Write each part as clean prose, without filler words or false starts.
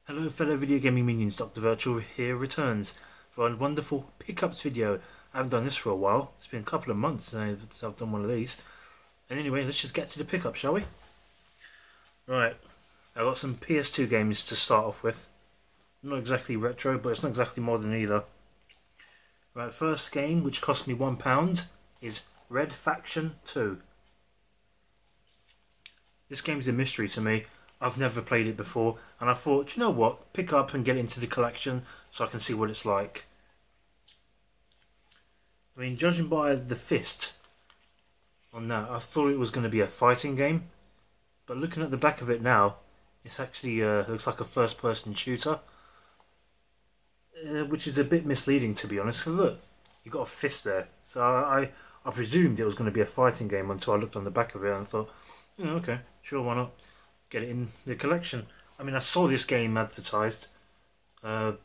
Hello fellow video gaming minions, Dr. Virtual here returns for a wonderful pickups video. I haven't done this for a while. It's been a couple of months since I've done one of these. And anyway, let's just get to the pickup, shall we? Right, I've got some PS2 games to start off with. Not exactly retro, but it's not exactly modern either. Right, first game, which cost me £1, is Red Faction 2. This game's a mystery to me. I've never played it before, and I thought, you know what, pick up and get into the collection so I can see what it's like. I mean, judging by the fist on that, I thought it was going to be a fighting game, but looking at the back of it now, it's actually looks like a first-person shooter, which is a bit misleading, to be honest. So look, you've got a fist there, so I presumed it was going to be a fighting game until I looked on the back of it and thought, okay, sure, why not? Get it in the collection. I mean, I saw this game advertised. Well,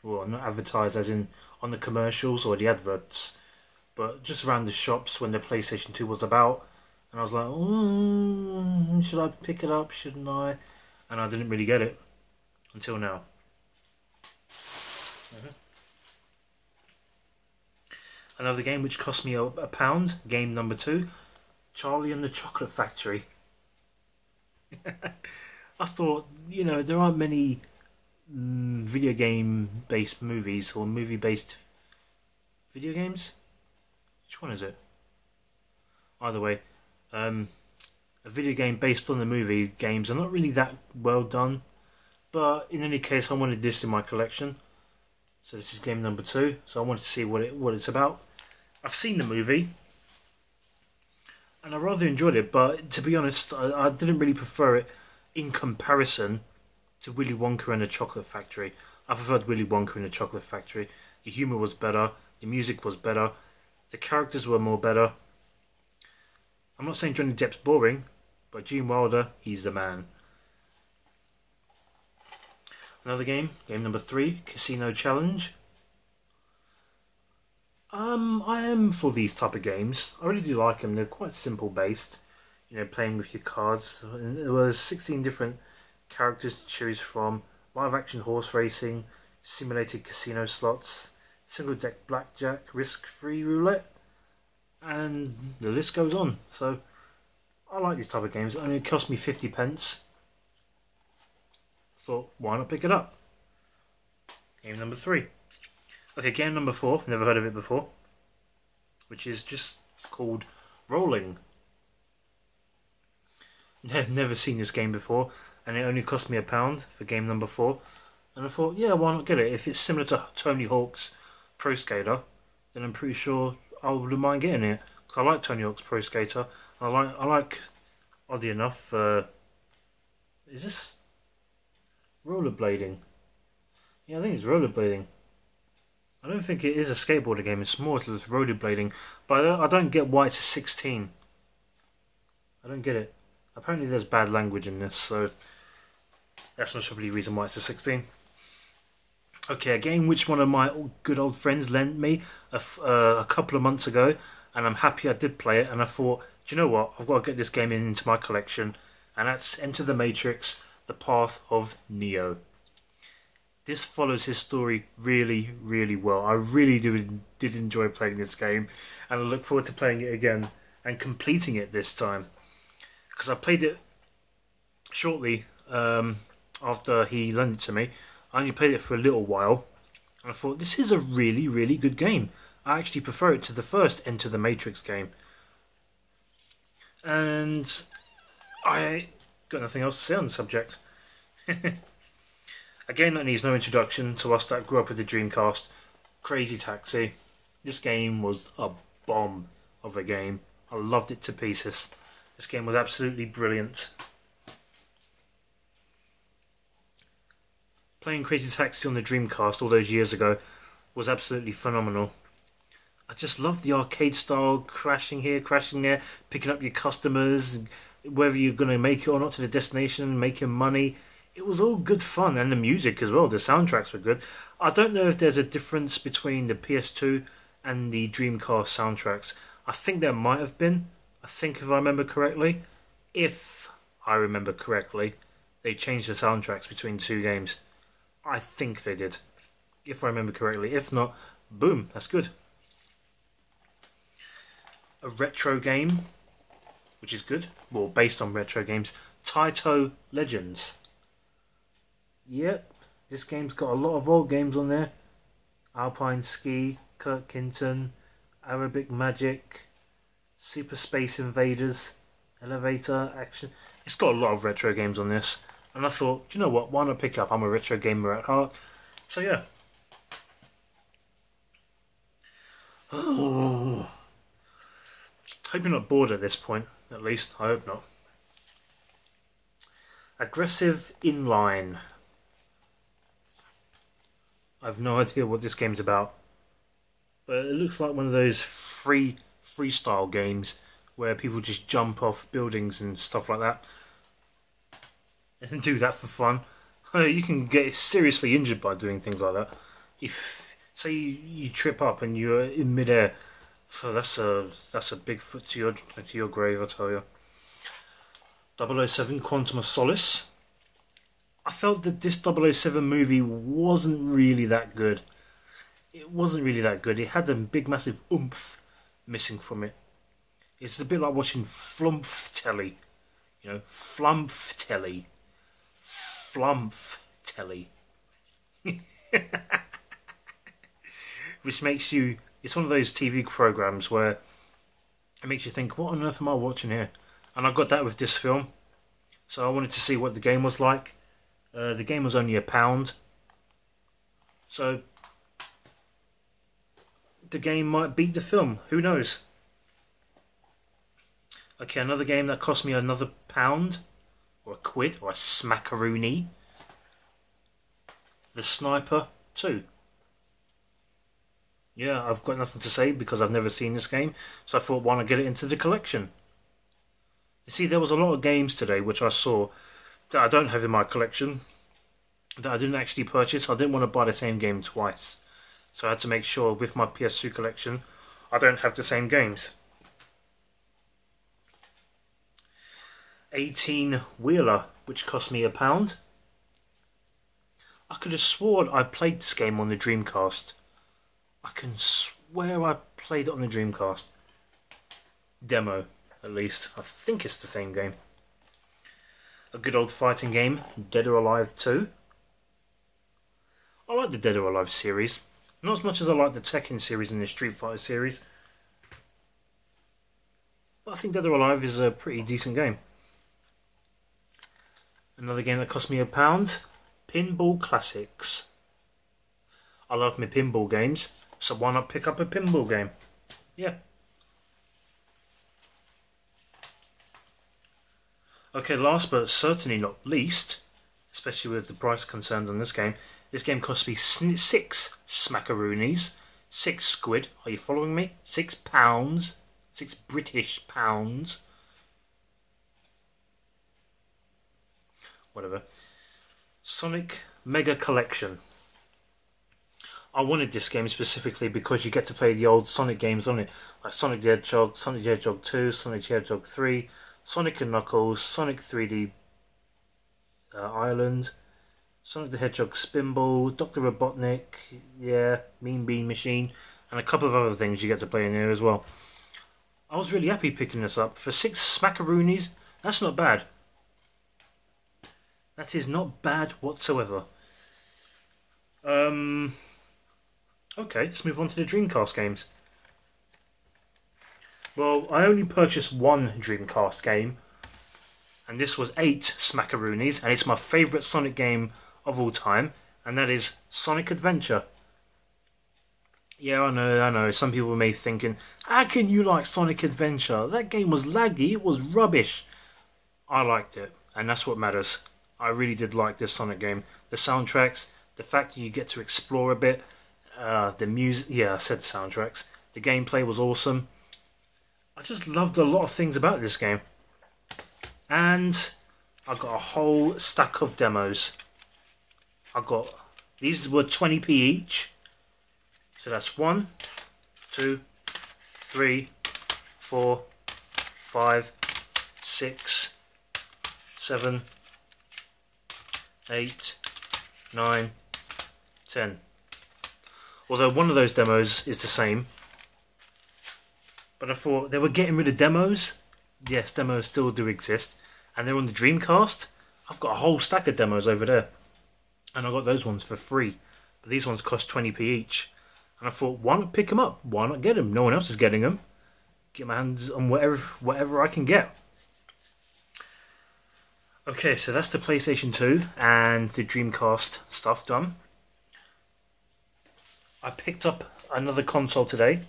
not advertised as in on the commercials or the adverts, but just around the shops when the PlayStation 2 was about. And I was like, should I pick it up? Shouldn't I? And I didn't really get it until now. Another game which cost me a pound, game number 2, Charlie and the Chocolate Factory. I thought, there aren't many video game based movies or movie based video games. Which one is it? Either way, a video game based on the movie games are not really that well done, but in any case I wanted this in my collection, so this is game number 2, so I wanted to see what it's about. I've seen the movie and I rather enjoyed it, but to be honest, I didn't really prefer it in comparison to Willy Wonka and the Chocolate Factory. I preferred Willy Wonka and the Chocolate Factory. The humour was better, the music was better, the characters were more better. I'm not saying Johnny Depp's boring, but Gene Wilder, he's the man. Another game, game number 3, Casino Challenge. I am for these type of games. I really do like them. They're quite simple based, playing with your cards. And there was 16 different characters to choose from. Live action horse racing, simulated casino slots, single deck blackjack, risk-free roulette, and the list goes on. So I like these type of games, and it cost me 50p. Thought, why not pick it up? Game number 3. Okay, game number 4, never heard of it before, which is just called Rolling. Never seen this game before, and it only cost me £1 for game number 4. And I thought, yeah, why not get it? If it's similar to Tony Hawk's Pro Skater, then I'm pretty sure I wouldn't mind getting it. Because I like Tony Hawk's Pro Skater. I like, oddly enough, is this rollerblading? Yeah, I think it's rollerblading. I don't think it is a skateboarding game, it's more to this rollerblading. But I don't get why it's a 16. I don't get it. Apparently there's bad language in this, so that's most probably the reason why it's a 16. Okay, a game which one of my good old friends lent me a couple of months ago, and I'm happy I did play it, and I thought, do you know what, I've got to get this game into my collection, and that's Enter the Matrix, The Path of Neo. This follows his story really, really well. I really did enjoy playing this game, and I look forward to playing it again and completing it this time. Because I played it shortly after he lent it to me. I only played it for a little while, and I thought, this is a really, really good game. I actually prefer it to the first Enter the Matrix game. And I got nothing else to say on the subject. A game that needs no introduction to us that grew up with the Dreamcast, Crazy Taxi. This game was a bomb of a game. I loved it to pieces. This game was absolutely brilliant. Playing Crazy Taxi on the Dreamcast all those years ago was absolutely phenomenal. I just loved the arcade style, crashing here, crashing there, picking up your customers, whether you're going to make it or not to the destination, making money. It was all good fun, and the music as well, the soundtracks were good. I don't know if there's a difference between the PS2 and the Dreamcast soundtracks. I think there might have been. I think if I remember correctly. If I remember correctly, they changed the soundtracks between two games. I think they did, if I remember correctly. If not, boom, that's good. A retro game, which is good. Well, based on retro games. Taito Legends. Yep, this game's got a lot of old games on there. Alpine Ski, Kurt Kinton, Arabic Magic, Super Space Invaders, Elevator Action. It's got a lot of retro games on this. And I thought, do you know what? Why not pick it up? I'm a retro gamer at heart. So yeah. Oh. Hope you're not bored at this point. At least, I hope not. Aggressive Inline. I've no idea what this game's about. But it looks like one of those freestyle games where people just jump off buildings and stuff like that. And do that for fun. You can get seriously injured by doing things like that. If say you trip up and you're in midair, so that's a big foot to your grave, I tell you. 007 Quantum of Solace. I felt that this 007 movie wasn't really that good. It wasn't really that good. It had a big massive oomph missing from it. It's a bit like watching Flumph telly. You know, Flumph telly. Flumph telly. Which makes you... It's one of those TV programs where it makes you think, what on earth am I watching here? And I got that with this film. So I wanted to see what the game was like. The game was only £1. So the game might beat the film. Who knows? Okay, another game that cost me another £1 or a quid or a smackaroonie. The Sniper 2. Yeah, I've got nothing to say because I've never seen this game. So I thought, why not get it into the collection? You see, there was a lot of games today which I saw that I don't have in my collection, that I didn't actually purchase. I didn't want to buy the same game twice. So I had to make sure with my PS2 collection, I don't have the same games. 18-wheeler, which cost me £1. I could have sworn I played this game on the Dreamcast. I can swear I played it on the Dreamcast. Demo, at least. I think it's the same game. A good old fighting game, Dead or Alive 2. I like the Dead or Alive series. Not as much as I like the Tekken series and the Street Fighter series. But I think Dead or Alive is a pretty decent game. Another game that cost me £1. Pinball Classics. I love my pinball games, so why not pick up a pinball game? Yeah. Okay, last but certainly not least, especially with the price concerned on this game cost me 6 smackaroonies, 6 squid. Are you following me? £6, 6 British pounds. Whatever. Sonic Mega Collection. I wanted this game specifically because you get to play the old Sonic games on it, like Sonic the Hedgehog, Sonic the Hedgehog 2, Sonic the Hedgehog 3, Sonic and Knuckles, Sonic 3D Island, Sonic the Hedgehog Spinball, Dr. Robotnik, yeah, Mean Bean Machine, and a couple of other things you get to play in here as well. I was really happy picking this up. For 6 smackaroonies, that's not bad. That is not bad whatsoever. Okay, let's move on to the Dreamcast games. Well, I only purchased one Dreamcast game, and this was 8 smackaroonies, and it's my favourite Sonic game of all time, and that is Sonic Adventure. Yeah, I know, some people may be thinking, how can you like Sonic Adventure? That game was laggy, it was rubbish. I liked it, and that's what matters. I really did like this Sonic game. The soundtracks, the fact that you get to explore a bit, the music, yeah, I said the soundtracks. The gameplay was awesome. I just loved a lot of things about this game. And I got a whole stack of demos. These were 20p each. So that's 1, 2, 3, 4, 5, 6, 7, 8, 9, 10. Although one of those demos is the same. But I thought they were getting rid of demos. Yes, demos still do exist. And they're on the Dreamcast. I've got a whole stack of demos over there. And I got those ones for free. But these ones cost 20p each. And I thought, why not pick them up? Why not get them? No one else is getting them. Get my hands on whatever I can get. Okay, so that's the PlayStation 2 and the Dreamcast stuff done. I picked up another console today.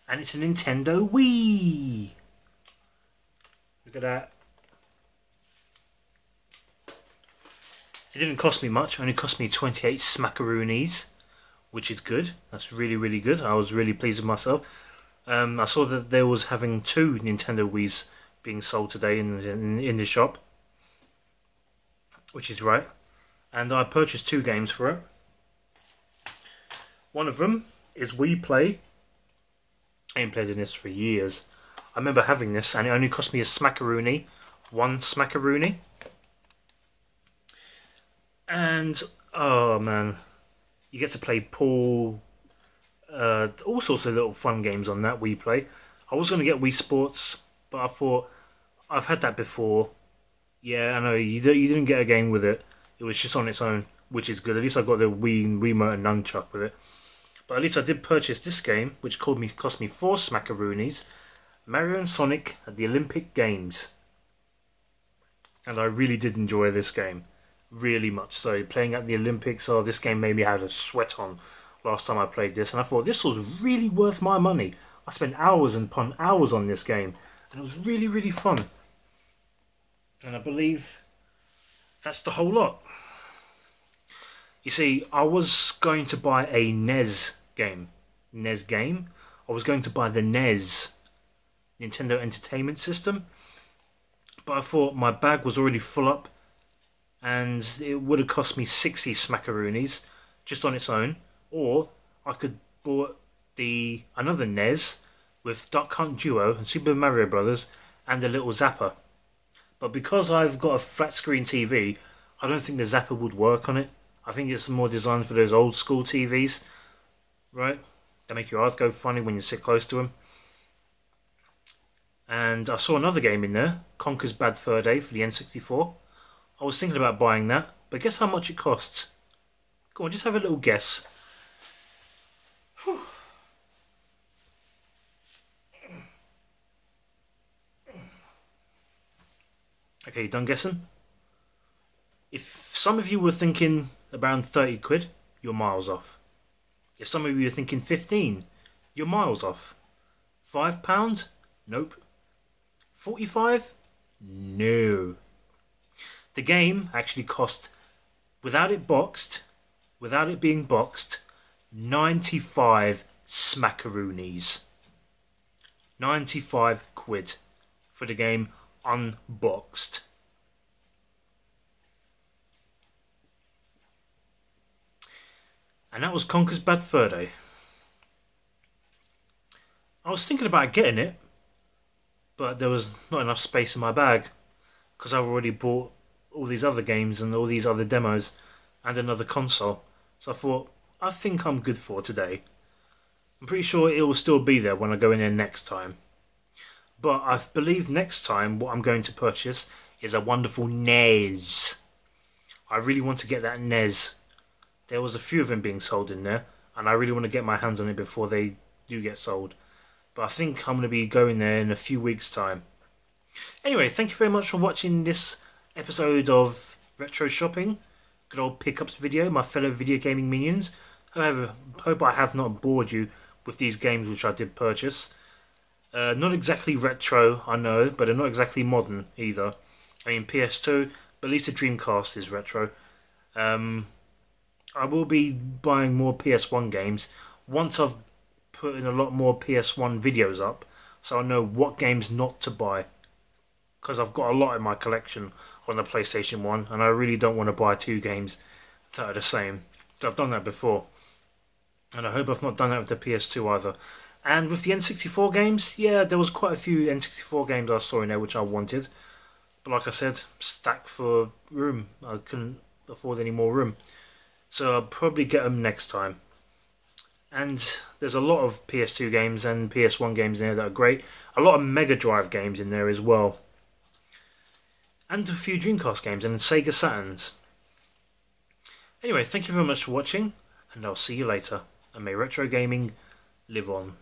And it's a Nintendo Wii. Look at that. It didn't cost me much. It only cost me 28 smackaroonies, which is good. That's really, really good. I was really pleased with myself. I saw that they was having 2 Nintendo Wiis being sold today in the shop, which is right. And I purchased 2 games for it. One of them is Wii Play. I ain't played in this for years. I remember having this and it only cost me a smackaroonie. 1 smackaroonie. And, oh man, you get to play pool, all sorts of little fun games on that Wii Play. I was going to get Wii Sports, but I thought, I've had that before. Yeah, I know, you didn't get a game with it. It was just on its own, which is good. At least I got the Wii Remote and Nunchuck with it. But at least I did purchase this game, which cost me 4 smackaroonies. Mario and Sonic at the Olympic Games. And I really did enjoy this game. Really much so. Playing at the Olympics, oh, this game made me have a sweat on last time I played this. And I thought, this was really worth my money. I spent hours upon hours on this game. And it was really, really fun. And I believe that's the whole lot. You see, I was going to buy a NES game. I was going to buy the NES, Nintendo Entertainment System. But I thought my bag was already full up. And it would have cost me 60 smackaroonies just on its own. Or I could bought another NES with Duck Hunt Duo and Super Mario Brothers and a little Zapper. But because I've got a flat screen TV, I don't think the Zapper would work on it. I think it's more designed for those old school TVs, right? They make your eyes go funny when you sit close to them. And I saw another game in there, Conker's Bad Fur Day for the N64. I was thinking about buying that, but guess how much it costs? Go on, just have a little guess. Whew. Okay, you done guessing? If some of you were thinking around 30 quid, you're miles off. If some of you are thinking 15, you're miles off. £5? Nope. 45? No. The game actually cost, without it being boxed, 95 smackaroonies. 95 quid for the game unboxed. And that was Conker's Bad Fur Day. I was thinking about getting it, but there was not enough space in my bag because I've already bought all these other games and all these other demos and another console. So I thought, I think I'm good for today. I'm pretty sure it will still be there when I go in there next time. But I believe next time what I'm going to purchase is a wonderful NES. I really want to get that NES. There was a few of them being sold in there, and I really want to get my hands on it before they do get sold. But I think I'm going to be going there in a few weeks' time. Anyway, thank you very much for watching this episode of Retro Shopping. Good old pickups video, my fellow video gaming minions. However, hope I have not bored you with these games which I did purchase. Not exactly retro, I know, but they're not exactly modern either. I mean PS2, but at least the Dreamcast is retro. I will be buying more PS1 games once I've put in a lot more PS1 videos up, so I know what games not to buy. Because I've got a lot in my collection on the PlayStation 1, and I really don't want to buy 2 games that are the same. So I've done that before. And I hope I've not done that with the PS2 either. And with the N64 games, yeah, there was quite a few N64 games I saw in there which I wanted. But like I said, stacked for room. I couldn't afford any more room. So I'll probably get them next time. And there's a lot of PS2 games and PS1 games in there that are great. A lot of Mega Drive games in there as well. And a few Dreamcast games and Sega Saturns. Anyway, thank you very much for watching, and I'll see you later. And may retro gaming live on.